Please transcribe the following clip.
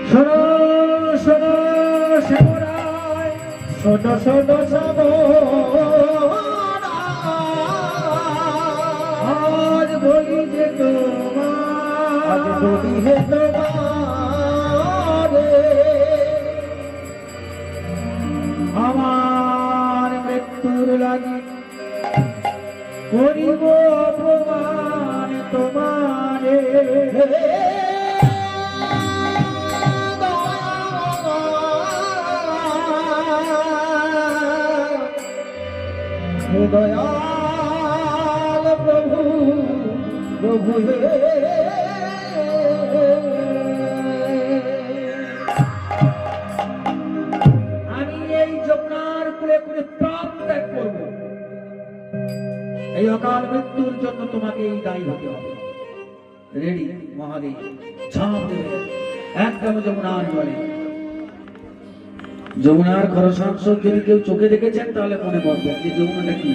শোনো শোনো শ্যামরায়, শোনো শোনো আজ বলি যে তোমার, আজ বলি হে তোমার আমার মৃত্যুর লাগি করিব অপমান তোমারে। দয়াল প্রভু প্রভু আমি এই যমুনার কুলে কুলে প্রাণ ত্যাগ করবো। এই অকাল মৃত্যুর জন্য তোমাকে এই দায়ী হতে হবে। রেডি মহাদেব, ঝাঁপ দেবে একদম যমুনার জলে। যমুনার খরসাংশ যদি কেউ চোখে দেখেছেন তাহলে মনে করবেন যে যমুনাটা কি।